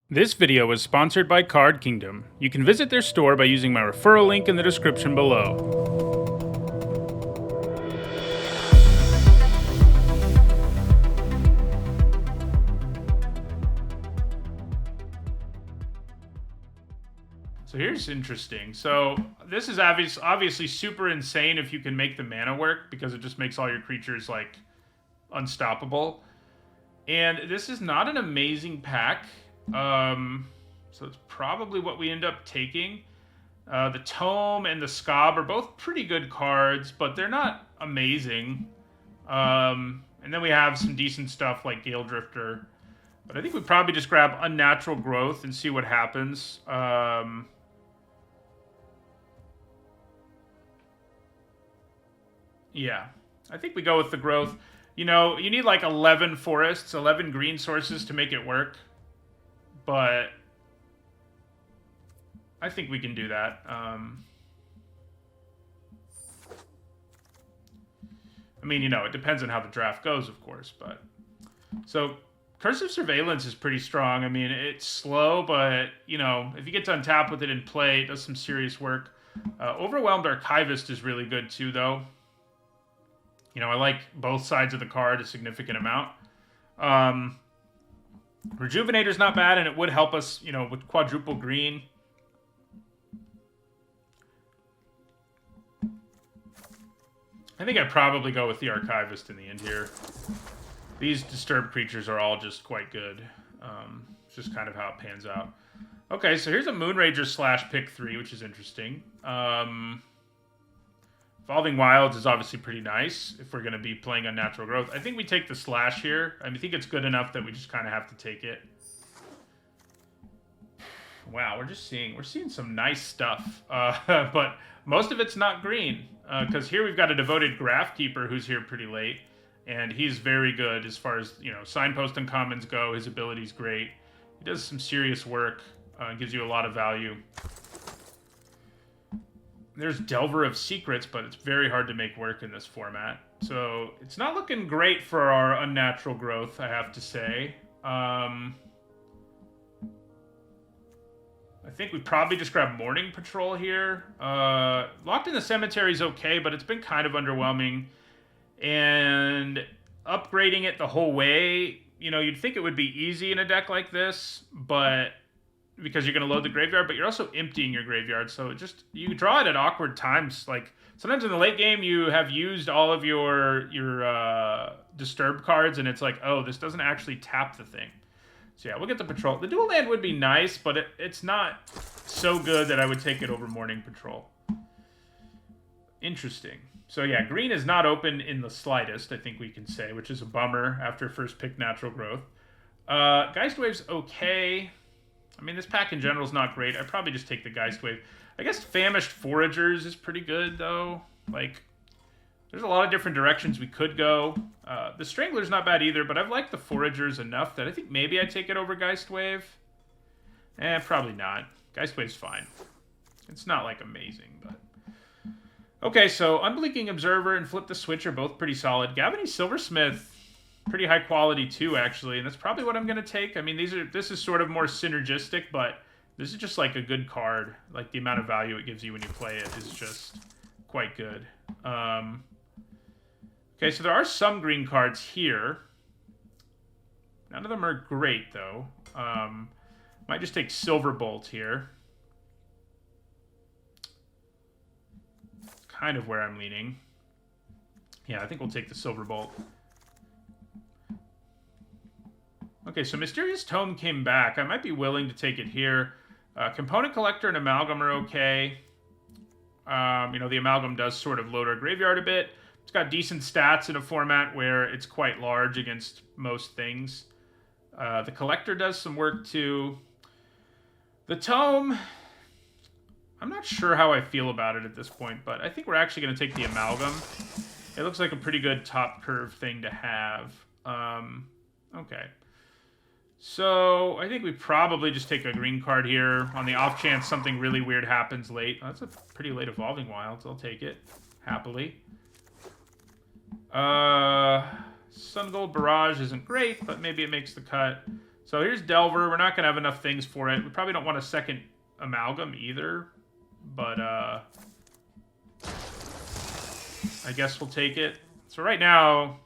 This video was sponsored by Card Kingdom. You can visit their store by using my referral link in the description below. So here's interesting. So this is obviously super insane if you can make the mana work, because it just makes all your creatures like unstoppable. And this is not an amazing pack. So it's probably what we end up taking. The Tome and the Scob are both pretty good cards, but they're not amazing. And then we have some decent stuff like Gale Drifter. But I think we probably just grab Unnatural Growth and see what happens. Yeah, I think we go with the growth. You know, you need like 11 forests, 11 green sources to make it work. But I think we can do that. I mean, you know, it depends on how the draft goes, of course. But so Cursive Surveillance is pretty strong. I mean, it's slow, but, you know, if you get to untap with it and play, it does some serious work. Overwhelmed Archivist is really good, too, though. You know, I like both sides of the card a significant amount. Rejuvenator's not bad, and it would help us, you know, with quadruple green. I think I'd probably go with the Archivist in the end here. These disturbed creatures are all just quite good. It's just kind of how it pans out. Okay, so here's a Moonrager / pick 3, which is interesting. Evolving Wilds is obviously pretty nice if we're going to be playing Unnatural Growth. I think we take the Slash here. I think it's good enough that we just kind of have to take it. Wow, we're seeing some nice stuff. But most of it's not green. Because here we've got a Devoted Graphkeeper who's here pretty late. And he's very good as far as, you know, Signpost and commons go. His ability's great. He does some serious work. Gives you a lot of value. There's Delver of Secrets, but it's very hard to make work in this format. So it's not looking great for our Unnatural Growth, I have to say. I think we probably just grab Morning Patrol here. Locked in the Cemetery is okay, but it's been kind of underwhelming. And upgrading it the whole way, you know, you'd think it would be easy in a deck like this, but because you're going to load the graveyard, but you're also emptying your graveyard, so you draw it at awkward times. Like sometimes in the late game, you have used all of your disturbed cards, and it's like, oh, this doesn't actually tap the thing. So yeah, we'll get the Patrol. The dual land would be nice, but it's not so good that I would take it over Morning Patrol. Interesting. So yeah, green is not open in the slightest, I think we can say, which is a bummer after first pick Natural Growth. Geistwave's okay. I mean, this pack in general is not great. I'd probably just take the Geistwave. I guess Famished Foragers is pretty good, though. Like, there's a lot of different directions we could go. The Strangler's not bad either, but I've liked the Foragers enough that I think maybe I'd take it over Geistwave. Probably not. Geistwave's fine. It's not, like, amazing, but... Okay, so Unblinking Observer and Flip the Switch are both pretty solid. Gavany Silversmith, pretty high quality too, actually, and that's probably what I'm going to take. I mean, this is sort of more synergistic, but this is just like a good card. Like, the amount of value it gives you when you play it is just quite good. Okay, so there are some green cards here. None of them are great, though. Might just take Silverbolt here. Kind of where I'm leaning. Yeah, I think we'll take the Silverbolt. Okay, so Mysterious Tome came back. I might be willing to take it here. Component Collector and Amalgam are okay. You know, the Amalgam does sort of load our graveyard a bit. It's got decent stats in a format where it's quite large against most things. The Collector does some work too. The Tome... I'm not sure how I feel about it at this point, but I think we're actually going to take the Amalgam. It looks like a pretty good top curve thing to have. Okay. So I think we probably just take a green card here on the off chance something really weird happens late. That's a pretty late Evolving Wilds. I'll take it happily. Sun Gold Barrage isn't great, but maybe it makes the cut. So here's Delver. We're not going to have enough things for it. We probably don't want a second Amalgam either. But I guess we'll take it. So right now...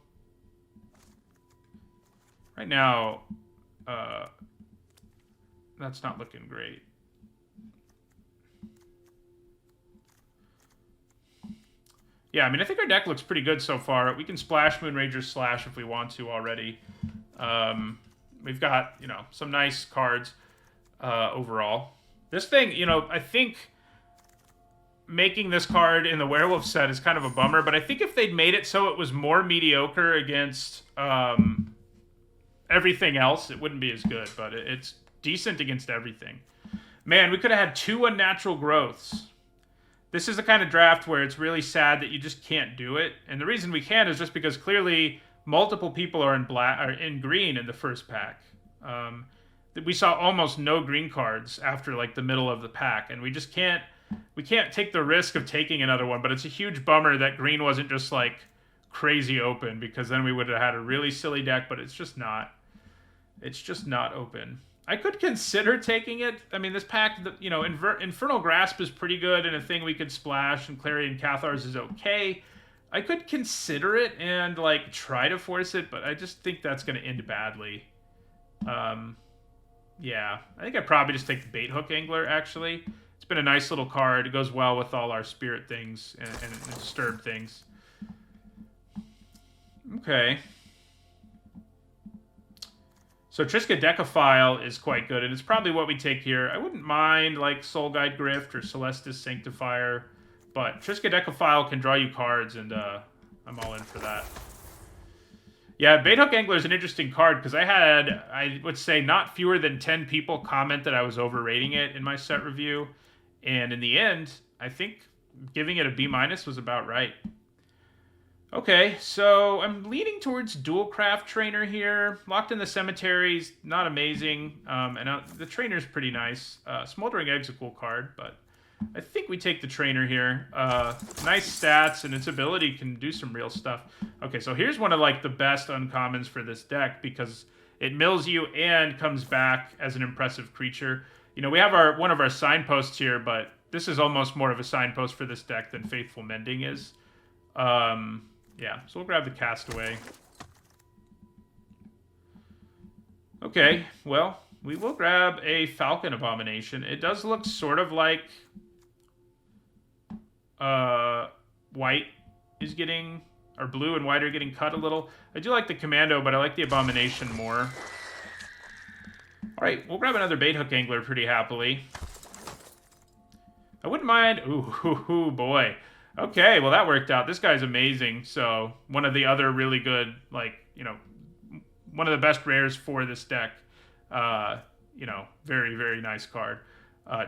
that's not looking great. Yeah, I mean, I think our deck looks pretty good so far. We can splash Moonrager Slash if we want to already. We've got, you know, some nice cards overall. This thing, you know, I think making this card in the Werewolf set is kind of a bummer, but I think if they'd made it so it was more mediocre against everything else, it wouldn't be as good, but it's decent against everything. Man, we could have had 2 unnatural growths. This is the kind of draft where it's really sad that you just can't do it. And the reason we can't is just because clearly multiple people are in green in the first pack. We saw almost no green cards after like the middle of the pack, and we just can't take the risk of taking another one. But it's a huge bummer that green wasn't just like crazy open, because then we would have had a really silly deck, but it's just not. It's just not open. I could consider taking it. I mean, this pack, you know, Infernal Grasp is pretty good and a thing we could splash, and Clarion Cathars is okay. I could consider it and, like, try to force it, but I just think that's going to end badly. Yeah, I think I'd probably just take the Bait Hook Angler, actually. It's been a nice little card. It goes well with all our Spirit things and Disturb things. Okay. So Triska Decaphile is quite good, and it's probably what we take here. I wouldn't mind, like, Soul Guide Grift or Celestis Sanctifier, but Triska Decaphile can draw you cards, and I'm all in for that. Yeah, Bait Hook Angler is an interesting card, because I would say, not fewer than 10 people comment that I was overrating it in my set review, and in the end, I think giving it a B- was about right. Okay, so I'm leaning towards Dual Craft Trainer here. Locked in the Cemetery's not amazing, and the Trainer's pretty nice. Smoldering Egg's a cool card, but I think we take the Trainer here. Nice stats, and its ability can do some real stuff. Okay, so here's one of like the best uncommons for this deck, because it mills you and comes back as an impressive creature. You know, we have one of our signposts here, but this is almost more of a signpost for this deck than Faithful Mending is. Yeah, so we'll grab the Castaway. Okay, well, we will grab a Falcon Abomination. It does look sort of like white is getting, or blue and white are getting cut a little. I do like the Commando, but I like the Abomination more. All right, we'll grab another Bait Hook Angler pretty happily. I wouldn't mind... Ooh, boy. Okay, well, that worked out. This guy's amazing. So, one of the other really good, like, you know, one of the best rares for this deck. You know, very, very nice card.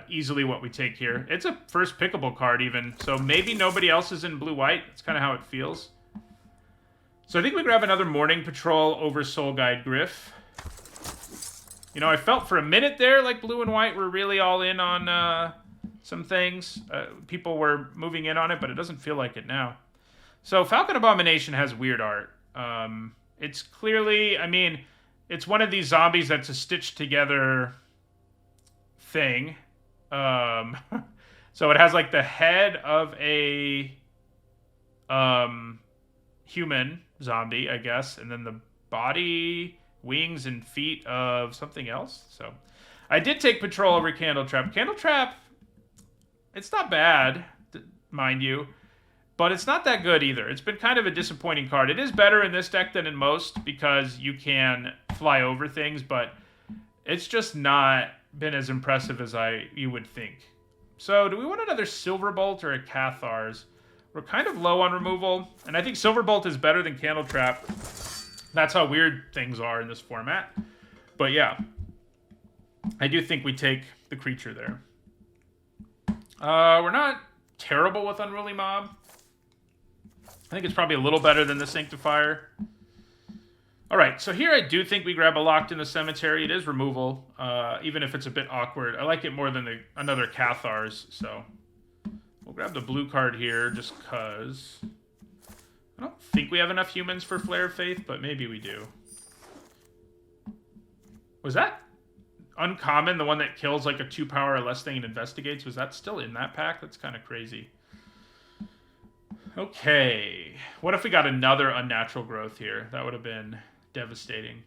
Easily what we take here. It's a first pickable card, even. So, maybe nobody else is in blue-white. That's kind of how it feels. So, I think we grab another Morning Patrol over Soul Guide Griff. You know, I felt for a minute there like blue and white were really all in on... some things. People were moving in on it, but it doesn't feel like it now. So Falcon Abomination has weird art. It's clearly, I mean, it's one of these zombies that's a stitched together thing. So it has like the head of a human zombie, I guess, and then the body, wings, and feet of something else. So I did take Patrol over Candletrap. Candletrap, it's not bad, mind you, but it's not that good either. It's been kind of a disappointing card. It is better in this deck than in most because you can fly over things, but it's just not been as impressive as you would think. So do we want another Silverbolt or a Cathars? We're kind of low on removal, and I think Silverbolt is better than Candletrap. That's how weird things are in this format. But yeah, I do think we take the creature there. We're not terrible with Unruly Mob. I think it's probably a little better than the Sanctifier. Alright, so here I do think we grab a Locked in the Cemetery. It is removal, even if it's a bit awkward. I like it more than another Cathars, so... We'll grab the blue card here, just because... I don't think we have enough humans for Flare of Faith, but maybe we do. Was that uncommon, the one that kills like a 2-power or less thing and investigates? Was that still in that pack? That's kind of crazy. Okay. What if we got another unnatural growth here? That would have been devastating.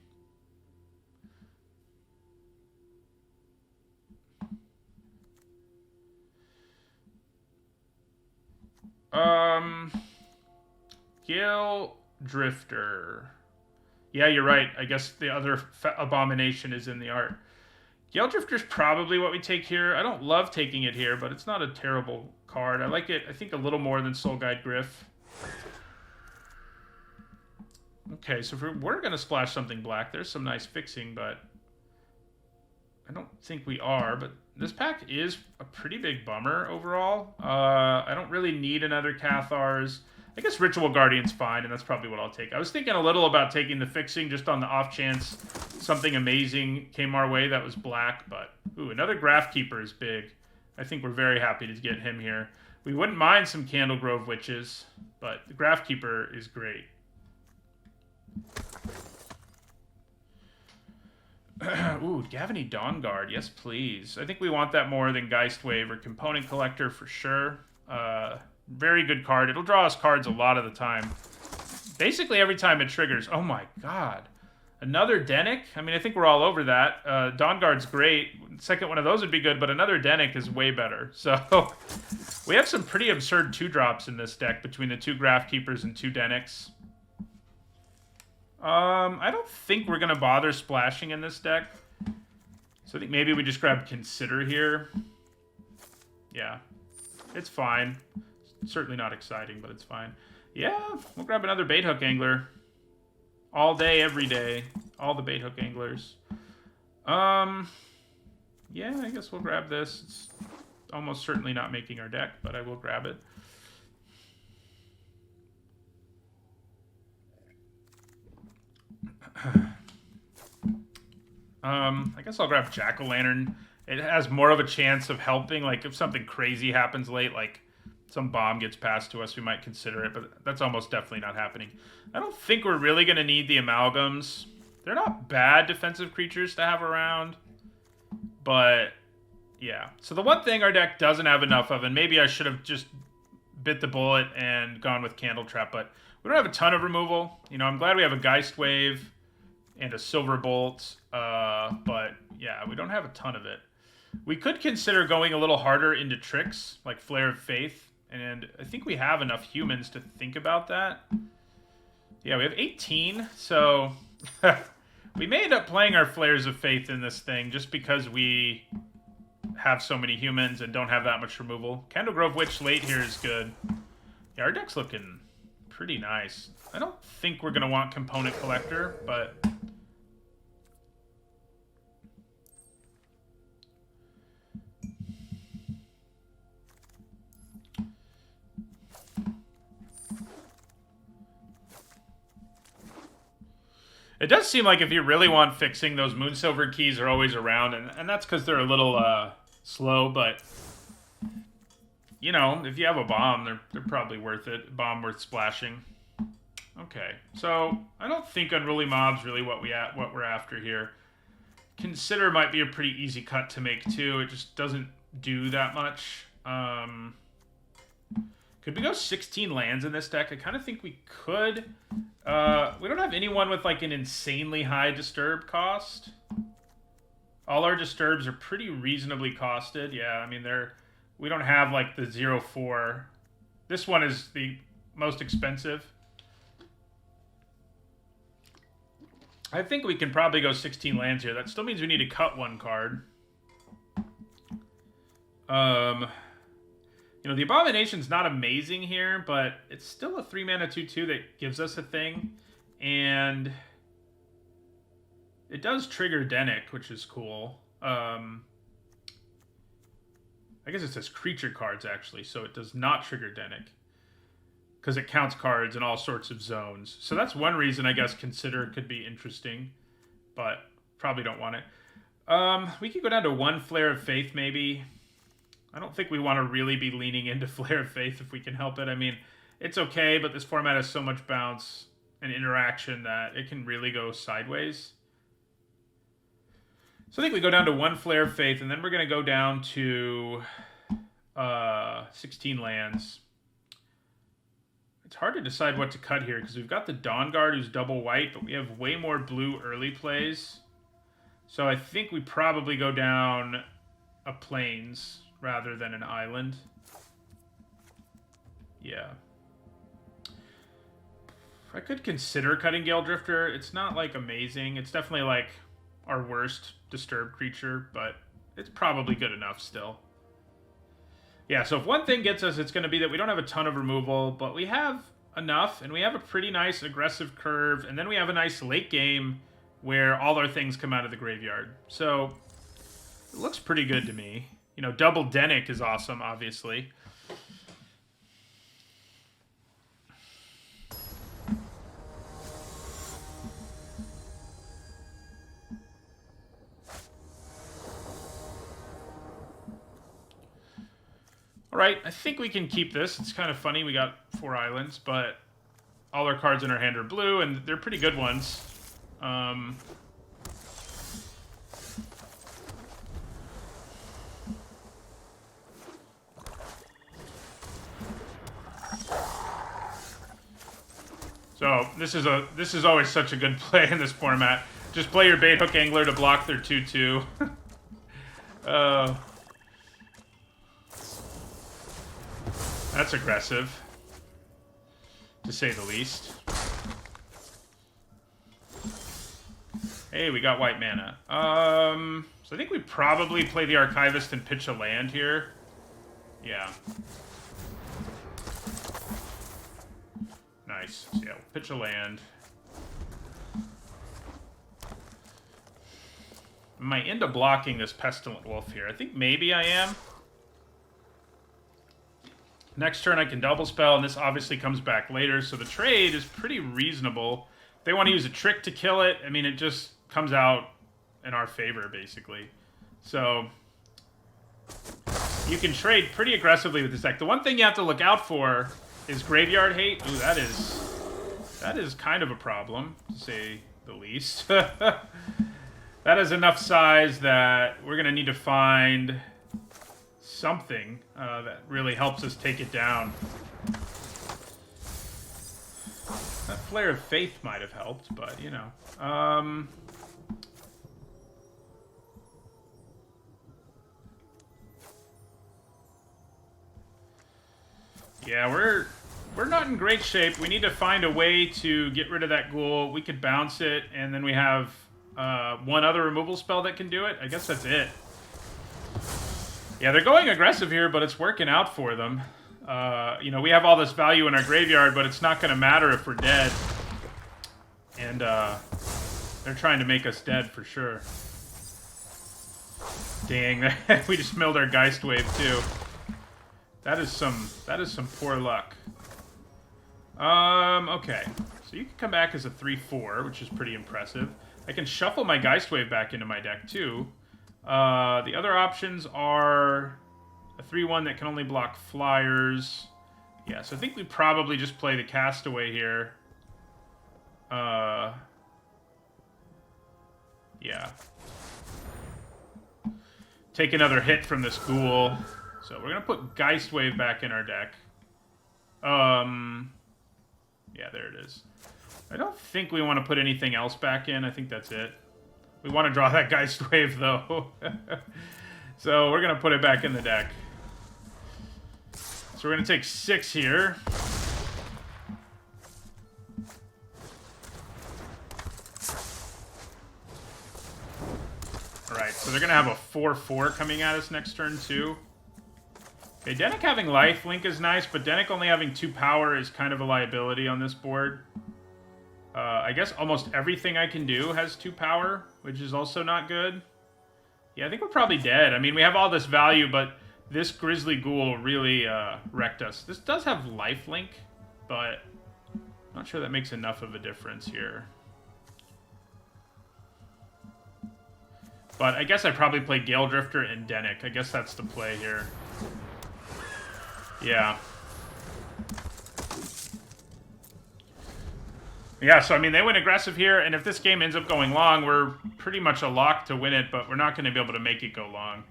Gale Drifter. Yeah, you're right. I guess the other abomination is in the art. Gale Drifter's probably what we take here. I don't love taking it here, but it's not a terrible card. I like it, I think, a little more than Soul Guide Griff. Okay, so if we're going to splash something black, there's some nice fixing, but I don't think we are. But this pack is a pretty big bummer overall. I don't really need another Cathars. I guess Ritual Guardian's fine, and that's probably what I'll take. I was thinking a little about taking the fixing just on the off chance something amazing came our way that was black, but ooh, another Graph Keeper is big. I think we're very happy to get him here. We wouldn't mind some Candle Grove Witches, but the Graph Keeper is great. Ooh, Gavany Dawnguard, yes please. I think we want that more than Geistwave or Component Collector for sure. Very good card. It'll draw us cards a lot of the time. Basically every time it triggers. Oh my god. Another Denic? I mean, I think we're all over that. Dawnguard's great. Second one of those would be good, but another Denic is way better. So, we have some pretty absurd 2-drops in this deck between the 2 Graph Keepers and 2 Denics. I don't think we're going to bother splashing in this deck. So I think maybe we just grab Consider here. Yeah, it's fine. Certainly not exciting, but it's fine. Yeah, we'll grab another Bait Hook Angler. All day, every day. All the Bait Hook Anglers. Yeah, I guess we'll grab this. It's almost certainly not making our deck, but I will grab it. I guess I'll grab Jack-O-Lantern. It has more of a chance of helping. Like, if something crazy happens late, like some bomb gets passed to us, we might consider it, but that's almost definitely not happening. I don't think we're really going to need the Amalgams. They're not bad defensive creatures to have around, but yeah. So the one thing our deck doesn't have enough of, and maybe I should have just bit the bullet and gone with Candle Trap, but we don't have a ton of removal. You know, I'm glad we have a Geist Wave and a Silver Bolt, but yeah, we don't have a ton of it. We could consider going a little harder into tricks, like Flare of Faith, and I think we have enough humans to think about that. Yeah, we have 18, so we may end up playing our Flares of Faith in this thing just because we have so many humans and don't have that much removal. Candle Grove Witch late here is good. Yeah, our deck's looking pretty nice. I don't think we're going to want Component Collector, but it does seem like if you really want fixing, those Moonsilver keys are always around, and that's because they're a little slow, but you know, if you have a bomb, they're probably worth it. Bomb worth splashing. Okay, so I don't think Unruly Mob's really what we're after here. Consider might be a pretty easy cut to make too. It just doesn't do that much. Could we go 16 lands in this deck? I kind of think we could. We don't have anyone with like an insanely high disturb cost. All our disturbs are pretty reasonably costed. Yeah, I mean we don't have like the 0-4. This one is the most expensive. I think we can probably go 16 lands here. That still means we need to cut one card. You know, the Abomination's not amazing here, but it's still a 3-mana 2/2 that gives us a thing. And it does trigger Denic, which is cool. I guess it says creature cards, actually, so it does not trigger Denic. Because it counts cards in all sorts of zones. So that's one reason, I guess, Consider could be interesting. But probably don't want it. We could go down to 1 Flare of Faith, maybe. I don't think we want to really be leaning into Flare of Faith if we can help it. I mean, it's okay, but this format has so much bounce and interaction that it can really go sideways. So I think we go down to 1 Flare of Faith, and then we're going to go down to 16 lands. It's hard to decide what to cut here, because we've got the Dawn Guard, who's double white, but we have way more blue early plays. So I think we probably go down a Plains rather than an island. Yeah. I could consider cutting Gale Drifter. It's not, like, amazing. It's definitely, like, our worst disturbed creature, but it's probably good enough still. Yeah, so if one thing gets us, it's going to be that we don't have a ton of removal, but we have enough, and we have a pretty nice aggressive curve, and then we have a nice late game where all our things come out of the graveyard. So it looks pretty good to me. You know, double Denick is awesome, obviously. All right, I think we can keep this. It's kind of funny. We got 4 islands, but all our cards in our hand are blue, and they're pretty good ones. So this is always such a good play in this format. Just play your Bait Hook Angler to block their 2/2. That's aggressive, to say the least. Hey, we got white mana. So I think we probably play the Archivist and pitch a land here. Yeah. Nice. So yeah, we'll pitch a land. Am I into blocking this Pestilent Wolf here? I think maybe I am. Next turn I can double spell, and this obviously comes back later, so the trade is pretty reasonable. If they want to use a trick to kill it, I mean, it just comes out in our favor, basically. So you can trade pretty aggressively with this deck. The one thing you have to look out for is Graveyard Hate. Ooh, that is kind of a problem, to say the least. That is enough size that we're going to need to find something that really helps us take it down. That Flare of Faith might have helped, but, you know. Yeah, we're not in great shape. We need to find a way to get rid of that ghoul. We could bounce it, and then we have one other removal spell that can do it. I guess that's it. Yeah, they're going aggressive here, but it's working out for them. You know, we have all this value in our graveyard, but it's not going to matter if we're dead. And they're trying to make us dead for sure. Dang, we just milled our Geist Wave too. That is some poor luck. Okay. So you can come back as a 3/4, which is pretty impressive. I can shuffle my Geist Wave back into my deck too. The other options are a 3/1 that can only block flyers. Yeah, so I think we probably just play the Castaway here. Yeah. Take another hit from this ghoul. So we're going to put Geist Wave back in our deck. Yeah, there it is. I don't think we want to put anything else back in. I think that's it. We want to draw that Geist Wave, though. So we're going to put it back in the deck. So we're going to take 6 here. Alright, so they're going to have a 4/4 coming at us next turn, too. Okay, Denick having lifelink is nice, but Denick only having 2 power is kind of a liability on this board. I guess almost everything I can do has 2 power, which is also not good. Yeah, I think we're probably dead. I mean, we have all this value, but this Grizzly Ghoul really wrecked us. This does have lifelink, but I'm not sure that makes enough of a difference here. But I guess I'd probably play Gale Drifter and Denick. I guess that's the play here. Yeah. Yeah, so I mean, they went aggressive here, and if this game ends up going long, we're pretty much a lock to win it, but we're not going to be able to make it go long.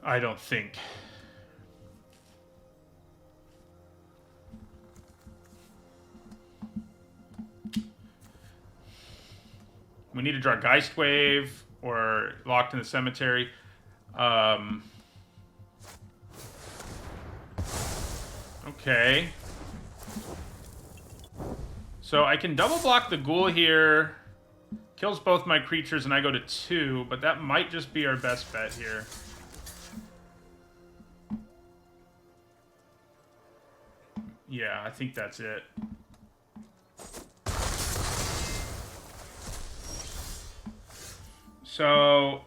I don't think. We need to draw Geist Wave or Locked in the Cemetery. Okay. So I can double block the Ghoul here. Kills both my creatures and I go to 2, but that might just be our best bet here. Yeah, I think that's it. So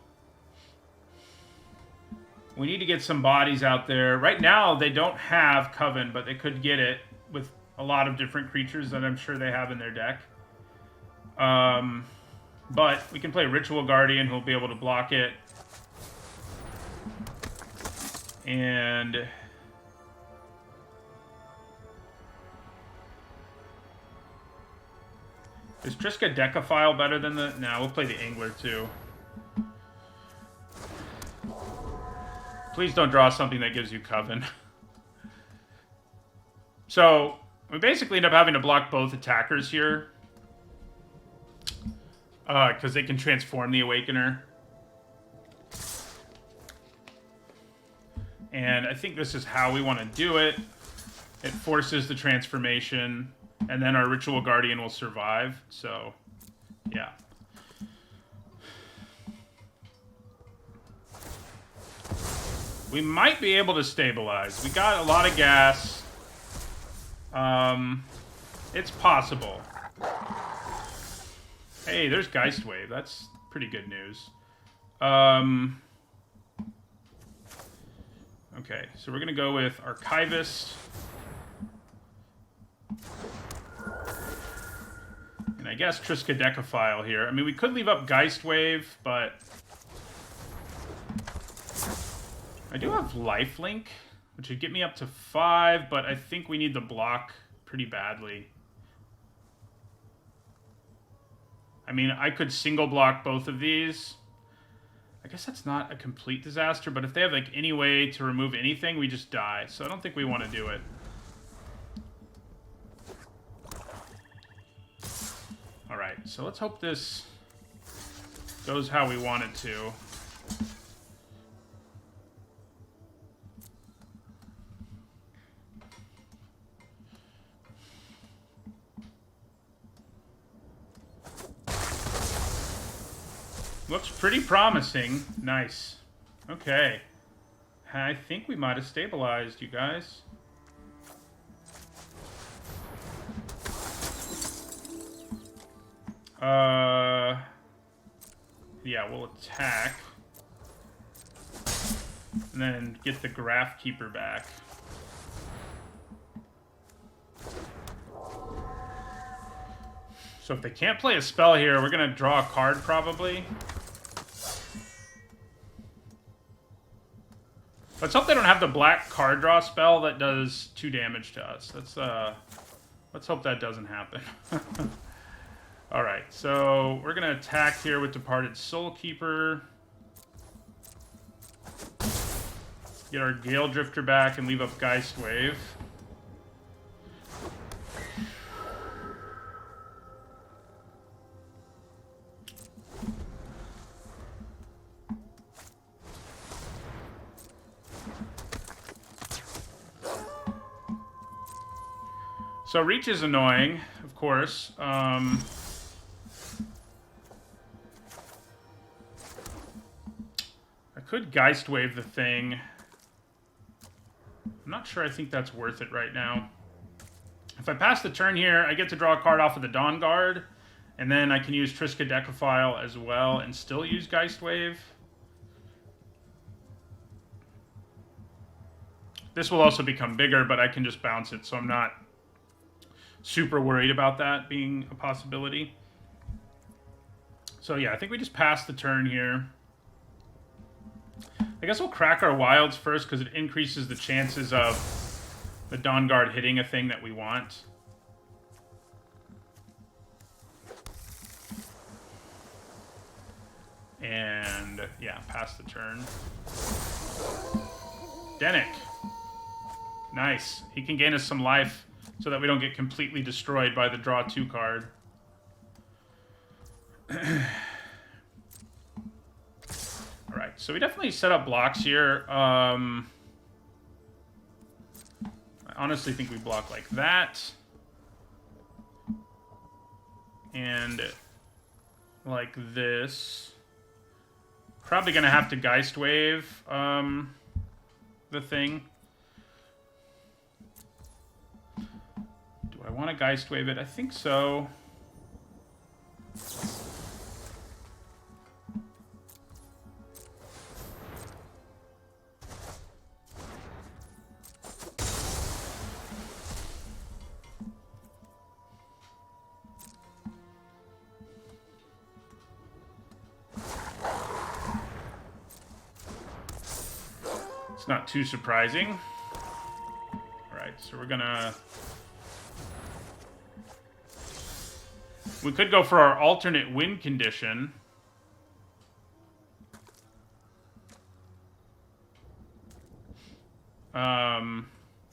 we need to get some bodies out there. Right now, they don't have Coven, but they could get it with a lot of different creatures that I'm sure they have in their deck. But we can play Ritual Guardian, who'll be able to block it. And is Triska Decaphile better than the... Nah, we'll play the Angler, too. Please don't draw something that gives you Coven. So, we basically end up having to block both attackers here. Because they can transform the Awakener. And I think this is how we want to do it. It forces the transformation, and then our Ritual Guardian will survive. So, yeah. We might be able to stabilize. We got a lot of gas. It's possible. Hey, there's Geist Wave. That's pretty good news. Okay, so we're going to go with Archivist. And I guess Triska Decaphile here. I mean, we could leave up Geist Wave, but... I do have Lifelink, which would get me up to 5, but I think we need the block pretty badly. I mean, I could single block both of these. I guess that's not a complete disaster, but if they have like any way to remove anything, we just die. So I don't think we want to do it. Alright, so let's hope this goes how we want it to. Looks pretty promising. Nice. Okay. I think we might have stabilized, you guys. Yeah, we'll attack. And then get the Graph Keeper back. So if they can't play a spell here, we're going to draw a card, probably. Let's hope they don't have the black card draw spell that does 2 damage to us. Let's hope that doesn't happen. Alright, so we're going to attack here with Departed Soulkeeper. Get our Gale Drifter back and leave up Geist Wave. So Reach is annoying, of course. I could Geist Wave the thing. I'm not sure I think that's worth it right now. If I pass the turn here, I get to draw a card off of the Dawn Guard, and then I can use Triska Decaphile as well and still use Geist Wave. This will also become bigger, but I can just bounce it, so I'm not super worried about that being a possibility. So yeah, I think we just pass the turn here. I guess we'll crack our wilds first because it increases the chances of the Dawn Guard hitting a thing that we want. And, yeah, pass the turn. Denick. Nice. He can gain us some life so that we don't get completely destroyed by the draw 2 card. Alright, so we definitely set up blocks here. I honestly think we block like that. And like this. Probably going to have to Geist Wave the thing. Do I want to Geist Wave it? I think so. It's not too surprising. Alright, so we're gonna... We could go for our alternate win condition.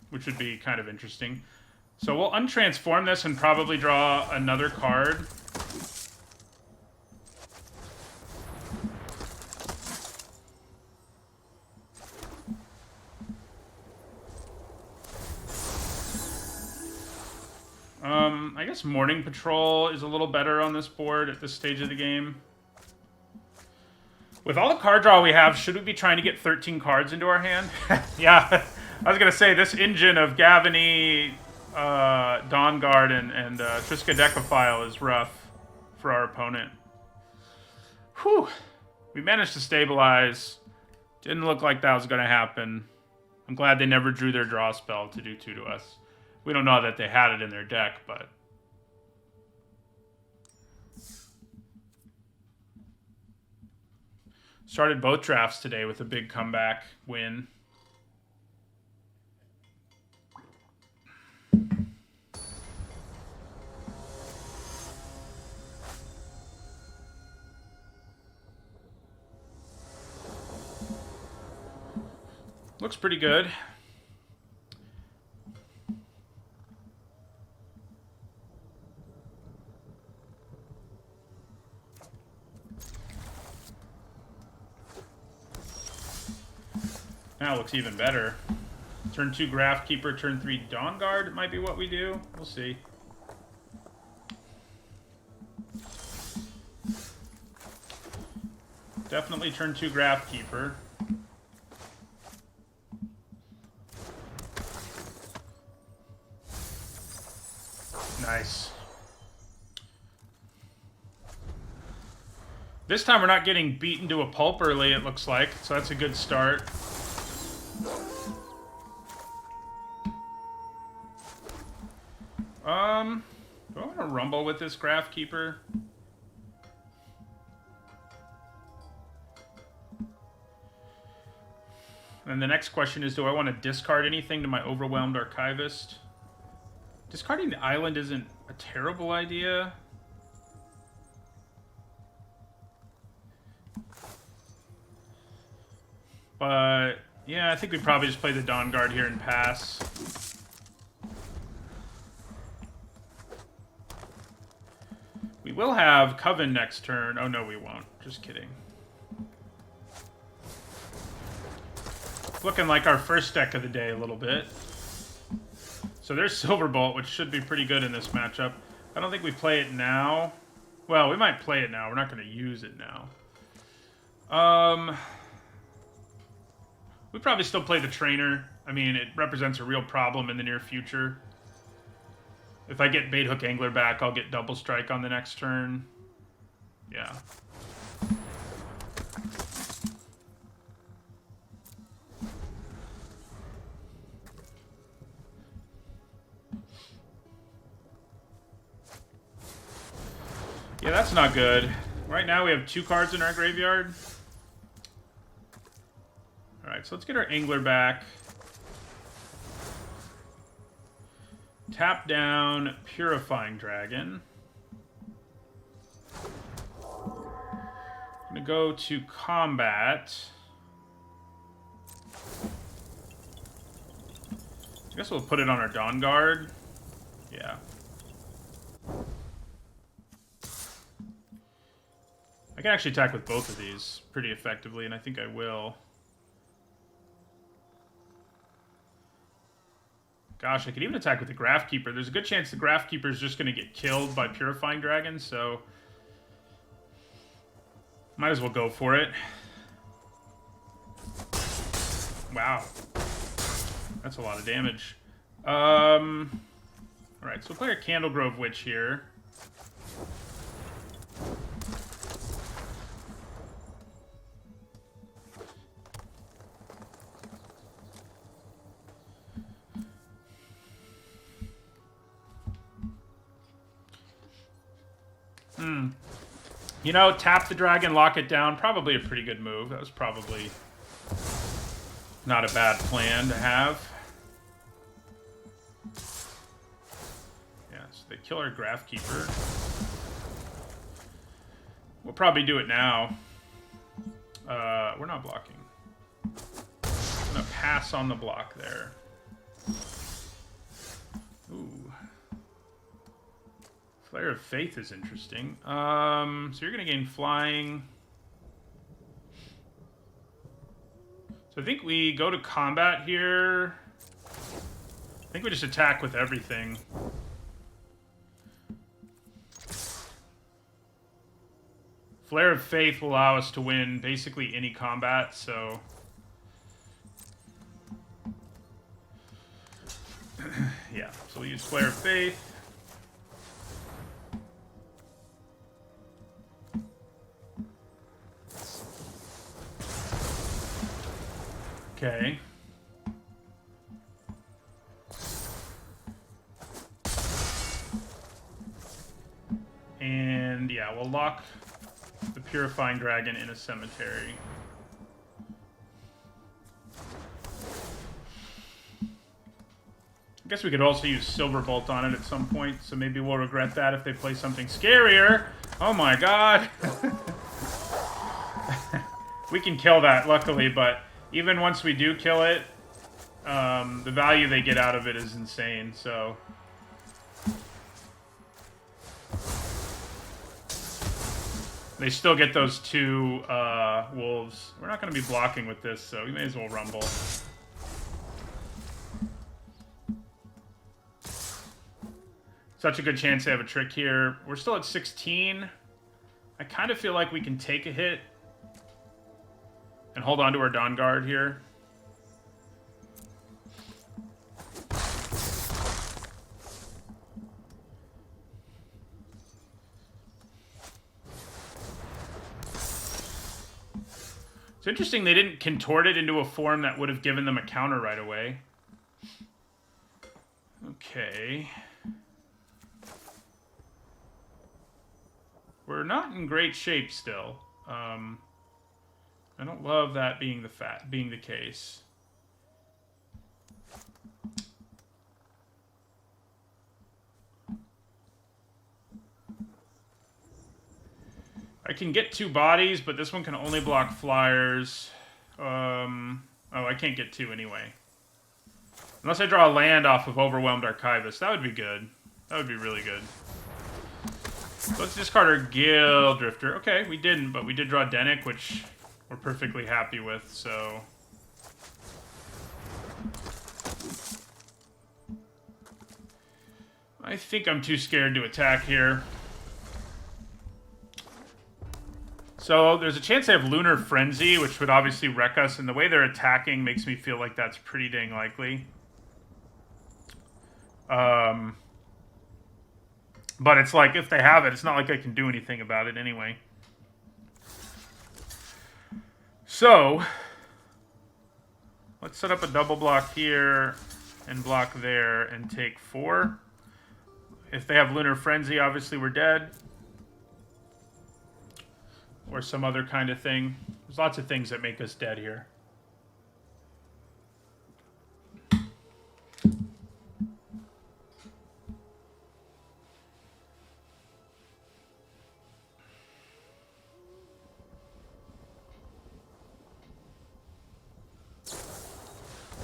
Which would be kind of interesting. So we'll untransform this and probably draw another card. I guess Morning Patrol is a little better on this board at this stage of the game. With all the card draw we have, should we be trying to get 13 cards into our hand? Yeah, I was going to say, this engine of Gavany, Dawnguard, and Triska Decaphile is rough for our opponent. Whew. We managed to stabilize. Didn't look like that was going to happen. I'm glad they never drew their draw spell to do 2 to us. We don't know that they had it in their deck, but... Started both drafts today with a big comeback win. Looks pretty good. Now it looks even better. Turn 2 Graphkeeper, turn 3 Dawnguard might be what we do. We'll see. Definitely turn 2 Graphkeeper. Nice. This time we're not getting beaten to a pulp early, it looks like, so that's a good start. Do I want to rumble with this Graphkeeper? And the next question is, do I want to discard anything to my Overwhelmed Archivist? Discarding the island isn't a terrible idea. But, yeah, I think we probably just play the Dawnguard here and pass. We will have Coven next turn. Oh, no, we won't. Just kidding. Looking like our first deck of the day a little bit. So there's Silverbolt, which should be pretty good in this matchup. I don't think we play it now. Well, we might play it now. We're not going to use it now. We probably still play the Trainer. I mean, it represents a real problem in the near future. If I get Bait Hook Angler back, I'll get Double Strike on the next turn. Yeah. Yeah, that's not good. Right now we have 2 cards in our graveyard. Alright, so let's get our Angler back. Tap down Purifying Dragon. I'm going to go to combat. I guess we'll put it on our Dawn Guard. Yeah. I can actually attack with both of these pretty effectively, and I think I will. Gosh, I could even attack with the Graph Keeper. There's a good chance the Graph Keeper is just going to get killed by Purifying Dragon, so might as well go for it. Wow. That's a lot of damage. Alright, so we'll play a Candlegrove Witch here. You know, tap the dragon, lock it down. Probably a pretty good move. That was probably not a bad plan to have. Yeah, so they kill our Graph Keeper. We'll probably do it now. We're not blocking. I'm gonna pass on the block there. Ooh. Flare of Faith is interesting. So you're going to gain flying. So I think we go to combat here. I think we just attack with everything. Flare of Faith will allow us to win basically any combat, so... yeah, so we'll use Flare of Faith. Okay. And yeah, we'll lock the Purifying Dragon in a cemetery. I guess we could also use Silverbolt on it at some point, so maybe we'll regret that if they play something scarier. Oh my god! We can kill that, luckily, but even once we do kill it, the value they get out of it is insane, so... They still get those two wolves. We're not going to be blocking with this, so we may as well rumble. Such a good chance they have a trick here. We're still at 16. I kind of feel like we can take a hit and hold on to our Dawn Guard here. It's interesting they didn't contort it into a form that would have given them a counter right away. Okay. We're not in great shape still. I don't love that being the case. I can get 2 bodies, but this one can only block flyers. Oh, I can't get 2 anyway. Unless I draw a land off of Overwhelmed Archivist. That would be good. That would be really good. Let's discard our Gale Drifter. Okay, we didn't, but we did draw Dennick, which we're perfectly happy with, so... I think I'm too scared to attack here. So there's a chance they have Lunar Frenzy, which would obviously wreck us, and the way they're attacking makes me feel like that's pretty dang likely. But it's like, if they have it, it's not like I can do anything about it anyway. So, let's set up a double block here and block there and take 4. If they have Lunar Frenzy, obviously we're dead. Or some other kind of thing. There's lots of things that make us dead here.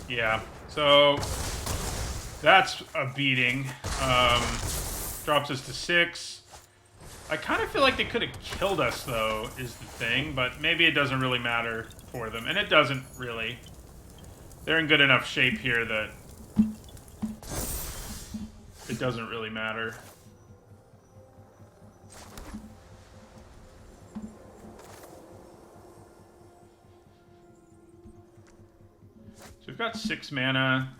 Yeah, so that's a beating. Drops us to 6. I kind of feel like they could have killed us, though, is the thing. But maybe it doesn't really matter for them. And it doesn't really. They're in good enough shape here that it doesn't really matter. So we've got 6 mana.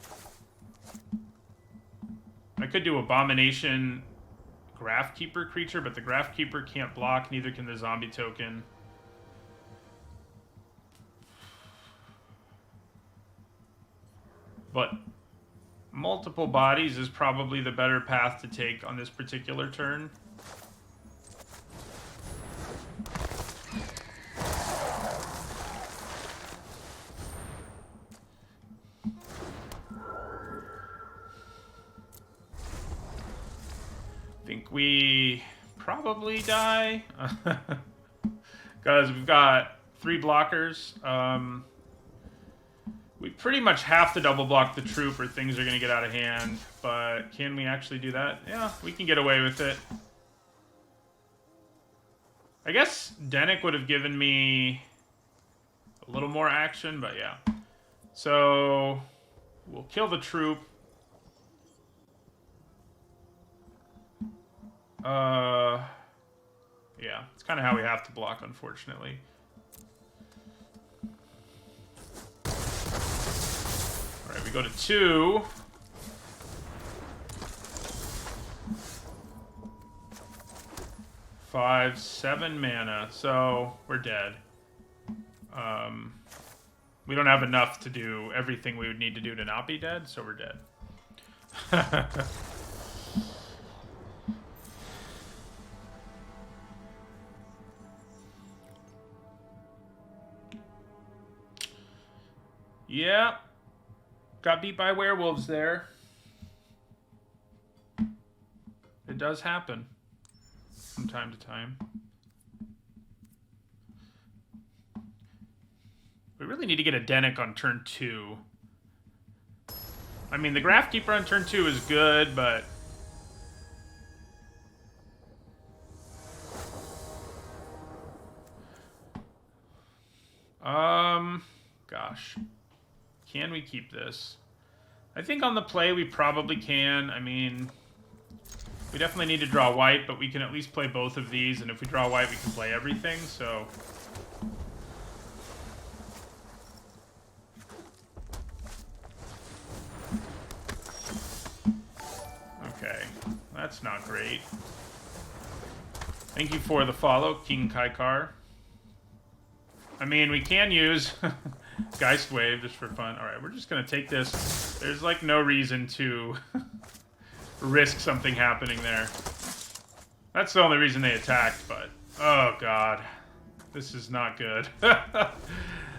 I could do Abomination Graphkeeper creature, but the Graphkeeper can't block, neither can the zombie token. But multiple bodies is probably the better path to take on this particular turn. Think we probably die because we've got 3 blockers. We pretty much have to double block the troop or things are going to get out of hand, but can we actually do that? Yeah, we can get away with it. I guess Denick would have given me a little more action, but yeah. So we'll kill the troop. Yeah, it's kind of how we have to block, unfortunately. All right, we go to 2. Five, 7 mana, so we're dead. We don't have enough to do everything we would need to do to not be dead, so we're dead. Yeah. Got beat by werewolves there. It does happen from time to time. We really need to get a Denick on turn 2. I mean, the Graphkeeper on turn 2 is good, but... Gosh. Can we keep this? I think on the play we probably can. I mean, we definitely need to draw white, but we can at least play both of these, and if we draw white, we can play everything, so... Okay, that's not great. Thank you for the follow, King Kaikar. I mean, we can use Geist Wave just for fun. Alright, we're just going to take this. There's, like, no reason to risk something happening there. That's the only reason they attacked, but... Oh, God. This is not good.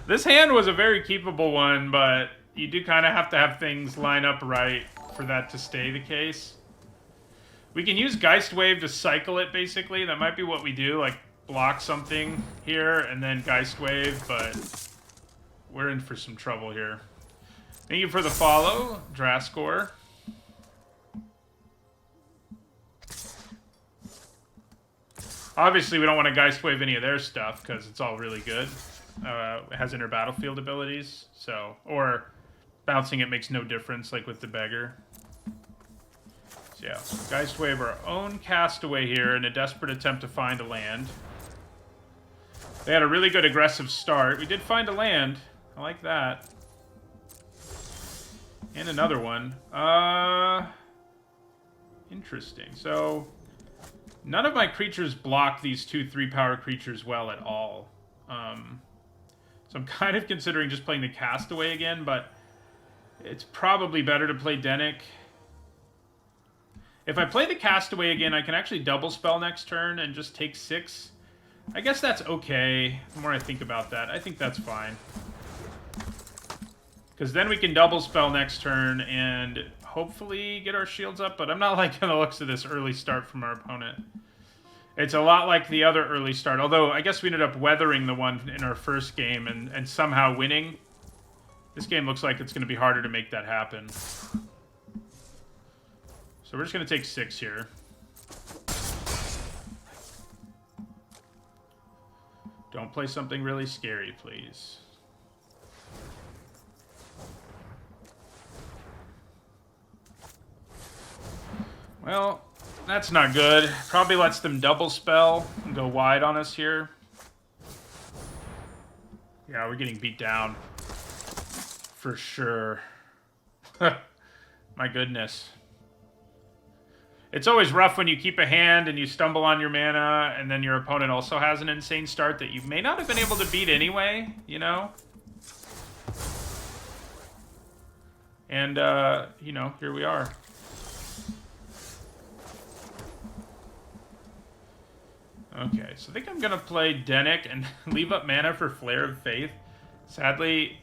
This hand was a very keepable one, but you do kind of have to have things line up right for that to stay the case. We can use Geist Wave to cycle it, basically. That might be what we do, like, block something here and then Geist Wave, but we're in for some trouble here. Thank you for the follow, Draskor. Obviously, we don't want to Geist Wave any of their stuff because it's all really good. It has inner battlefield abilities, so... Or bouncing it makes no difference, like with the Beggar. So yeah, Geist Wave our own Castaway here in a desperate attempt to find a land. They had a really good aggressive start. We did find a land. I like that. And another one. Interesting. So, none of my creatures block these 2/3 power creatures well at all. So I'm kind of considering just playing the Castaway again, but it's probably better to play Denick. If I play the Castaway again, I can actually double spell next turn and just take 6. I guess that's okay. The more I think about that, I think that's fine. Because then we can double spell next turn and hopefully get our shields up, but I'm not liking the looks of this early start from our opponent. It's a lot like the other early start, although I guess we ended up weathering the one in our first game and somehow winning. This game looks like it's going to be harder to make that happen. So we're just going to take 6 here. Don't play something really scary, please. Well, that's not good. Probably lets them double spell and go wide on us here. Yeah, we're getting beat down. For sure. My goodness. It's always rough when you keep a hand and you stumble on your mana, and then your opponent also has an insane start that you may not have been able to beat anyway, you know? And, you know, here we are. Okay, so I think I'm going to play Dennick and leave up mana for Flare of Faith. Sadly,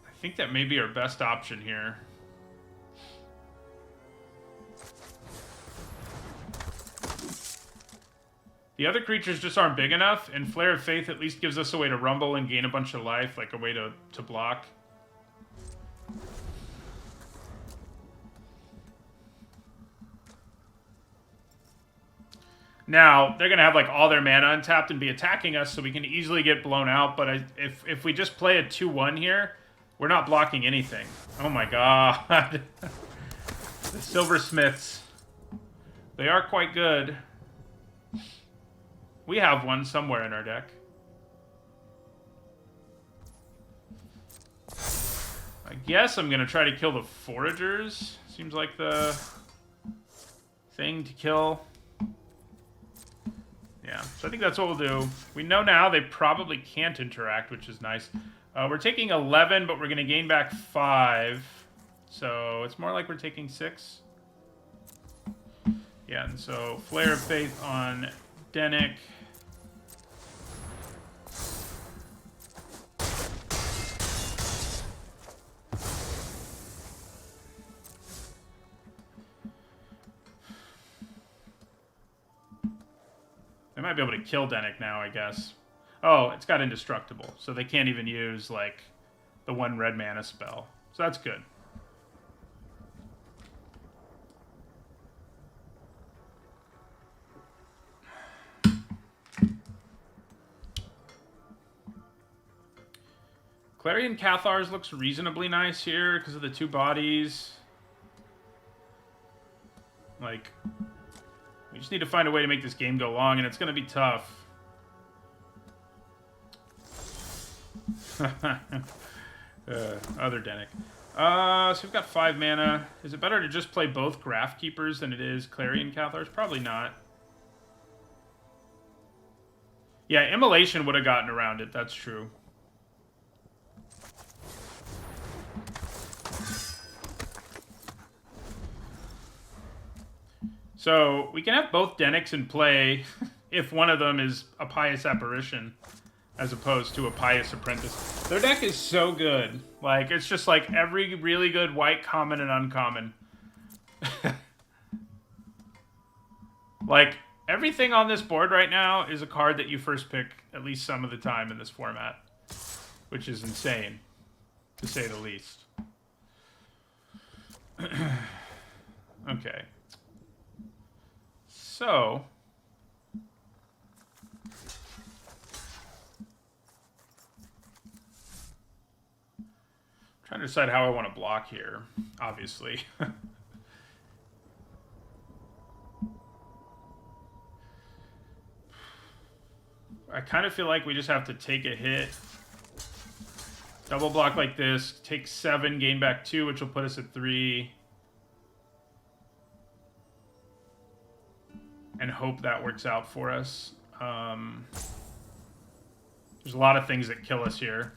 I think that may be our best option here. The other creatures just aren't big enough, and Flare of Faith at least gives us a way to rumble and gain a bunch of life, like a way to block. Now, they're going to have like all their mana untapped and be attacking us, so we can easily get blown out, but if we just play a 2-1 here, we're not blocking anything. Oh my god. The Silversmiths. They are quite good. We have one somewhere in our deck. I guess I'm going to try to kill the Foragers. Seems like the thing to kill. Yeah, so I think that's what we'll do. We know now they probably can't interact, which is nice. We're taking 11, but we're going to gain back 5. So it's more like we're taking 6. Yeah, and so Flare of Faith on Dennick. They might be able to kill Dennick now, I guess. Oh, it's got Indestructible, so they can't even use, like, the 1 red mana spell. So that's good. Clarion Cathars looks reasonably nice here because of the 2 bodies. Like, we just need to find a way to make this game go long, and it's going to be tough. Other Dennick. So we've got 5 mana. Is it better to just play both Graph Keepers than it is Clarion Cathars? Probably not. Yeah, Immolation would have gotten around it. That's true. So we can have both Dennicks in play if one of them is a Pious Apparition as opposed to a Pious Apprentice. Their deck is so good. Like, it's just like every really good white common and uncommon. Like, everything on this board right now is a card that you first pick at least some of the time in this format. Which is insane, to say the least. Okay. So, trying to decide how I want to block here, obviously. I kind of feel like we just have to take a hit, double block like this, take 7, gain back 2, which will put us at 3. And hope that works out for us. There's a lot of things that kill us here.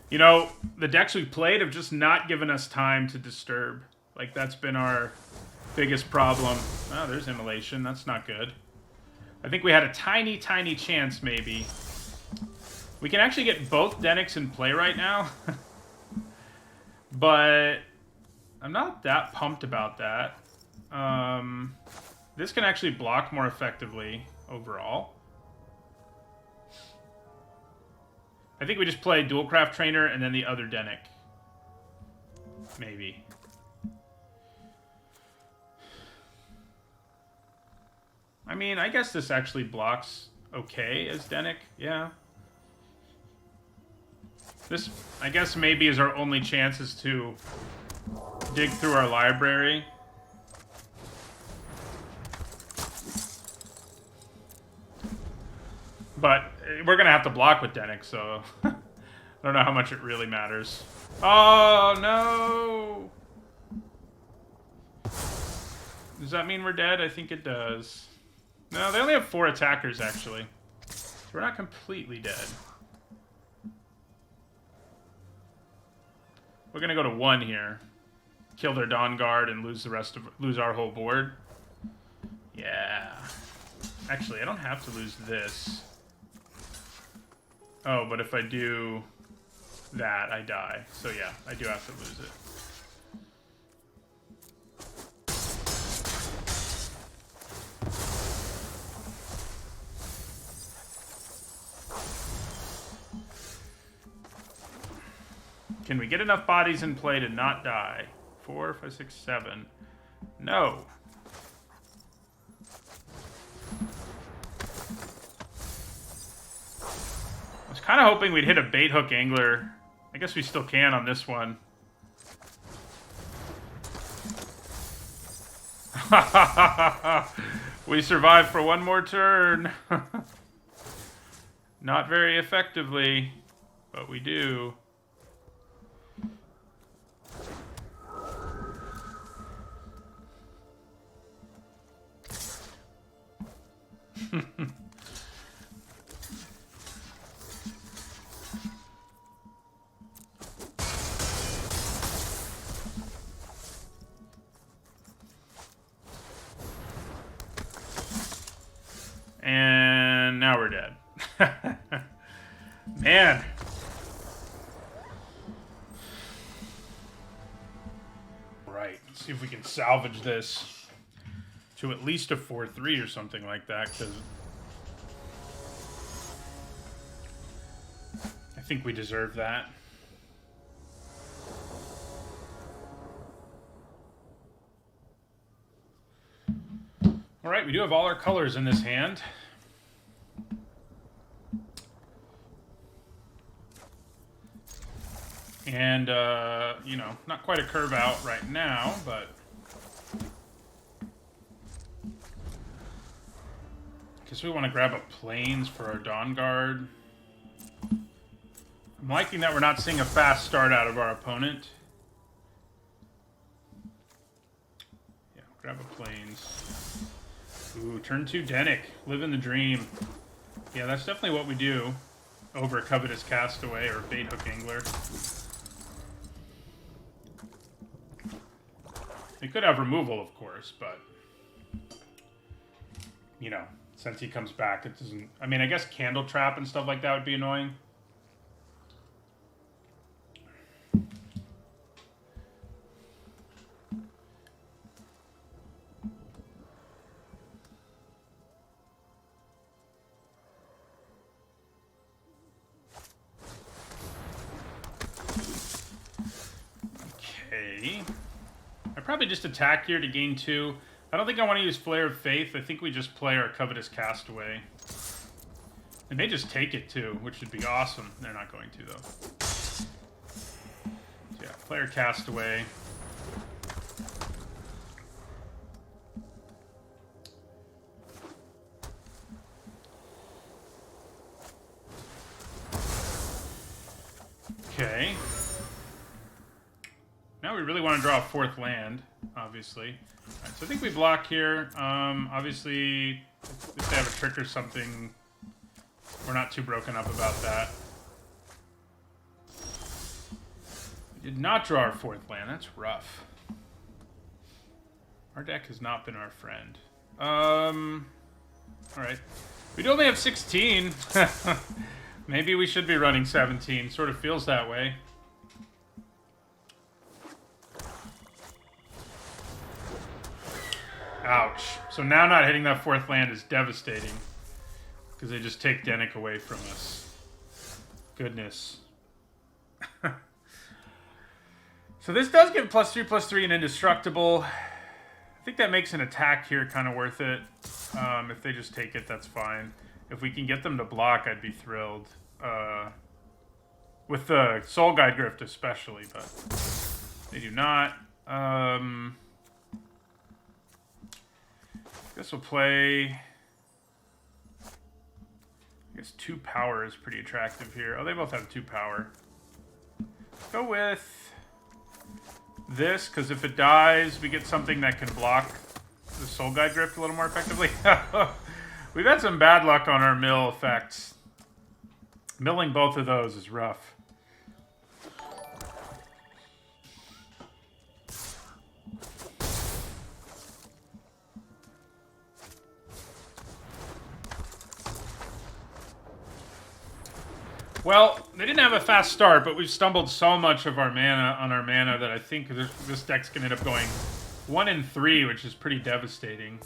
You know, the decks we've played have just not given us time to disturb. Like, that's been our biggest problem. Oh, there's Immolation. That's not good. I think we had a tiny, tiny chance, maybe. We can actually get both Dennicks in play right now. But I'm not that pumped about that. This can actually block more effectively overall. I think we just play Dualcraft Trainer and then the other Denick. Maybe. I mean, I guess this actually blocks okay as Denick. Yeah. This, I guess, maybe is our only chance is to dig through our library. But we're going to have to block with Denick, so I don't know how much it really matters. Oh, no! Does that mean we're dead? I think it does. No, they only have 4 attackers, actually. So we're not completely dead. We're going to go to 1 here. Kill their Dawn Guard and lose our whole board. Yeah. Actually, I don't have to lose this. Oh, but if I do that, I die. So yeah, I do have to lose it. Can we get enough bodies in play to not die? 4, 5, 6, 7. No. I was kind of hoping we'd hit a bait hook angler. I guess we still can on this one. We survived for one more turn. Not very effectively, but we do. And now we're dead. Man. Right. Let's see if we can salvage this to at least a 4-3 or something like that, because I think we deserve that. All right, we do have all our colors in this hand. And, you know, not quite a curve out right now, but guess we want to grab a Plains for our Dawn Guard. I'm liking that we're not seeing a fast start out of our opponent. Yeah, grab a Plains. Ooh, turn 2 Denick. Living the dream. Yeah, that's definitely what we do over Covetous Castaway or Bait Hook Angler. We could have removal, of course, but you know, since he comes back, it doesn't... I mean, I guess Candle Trap and stuff like that would be annoying. Okay. I probably just attack here to gain 2. I don't think I want to use Flare of Faith. I think we just play our Covetous Castaway. They may just take it too, which would be awesome. They're not going to, though. So yeah, play our Castaway. Okay. Now we really want to draw a 4th land, obviously. Right, so I think we block here. Obviously, if they have a trick or something, we're not too broken up about that. We did not draw our 4th land. That's rough. Our deck has not been our friend. Alright. We do only have 16. Maybe we should be running 17. Sort of feels that way. Ouch. So now not hitting that 4th land is devastating. Because they just take Denick away from us. Goodness. So this does give +3/+3 and indestructible. I think that makes an attack here kind of worth it. If they just take it, that's fine. If we can get them to block, I'd be thrilled. With the Soul Guide Grift especially, but they do not. I guess we'll play... I guess 2 power is pretty attractive here. Oh, they both have 2 power. Go with this, because if it dies, we get something that can block the Soul Guide Grift a little more effectively. We've had some bad luck on our mill effects. Milling both of those is rough. Well, they didn't have a fast start, but we've stumbled so much of our mana on our mana that I think this deck's going to end up going 1 and 3, which is pretty devastating.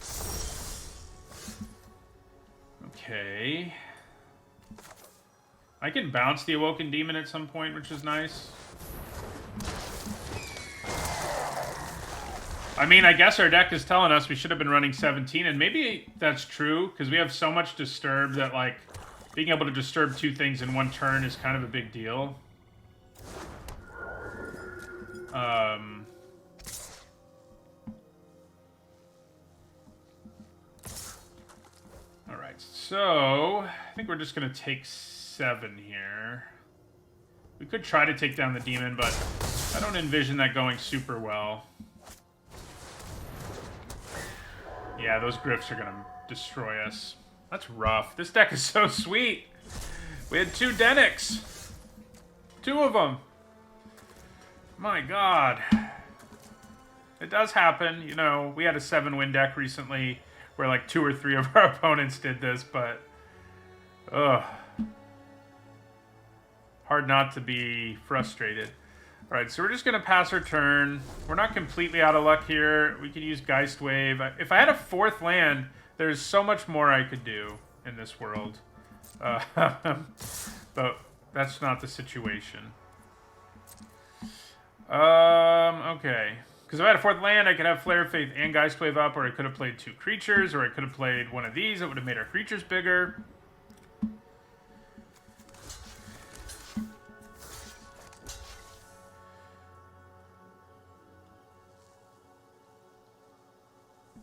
Okay. I can bounce the Awoken Demon at some point, which is nice. I mean, I guess our deck is telling us we should have been running 17, and maybe that's true, because we have so much Disturb that, like, being able to disturb 2 things in 1 turn is kind of a big deal. Alright, so I think we're just going to take 7 here. We could try to take down the demon, but I don't envision that going super well. Yeah, those Grifts are going to destroy us. That's rough. This deck is so sweet. We had 2 Denics. 2 of them. My God. It does happen. You know, we had a 7-win deck recently where like 2 or 3 of our opponents did this, but... Ugh. Hard not to be frustrated. Alright, so we're just going to pass our turn. We're not completely out of luck here. We can use Geist Wave. If I had a 4th land... There's so much more I could do in this world. But that's not the situation. Okay. Because if I had a 4th land, I could have Flare of Faith and Geist Wave up, or I could have played 2 creatures, or I could have played one of these. It would have made our creatures bigger.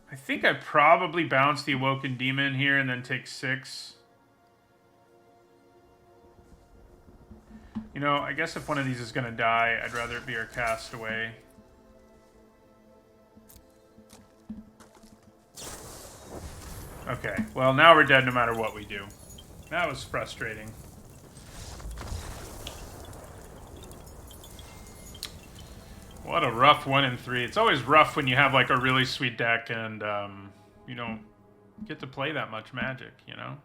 I think I probably bounce the Awoken Demon here and then take 6. You know, I guess if one of these is going to die, I'd rather it be our Castaway. Okay, well, now we're dead no matter what we do. That was frustrating. What a rough 1 and 3. It's always rough when you have like a really sweet deck and you don't get to play that much Magic, you know?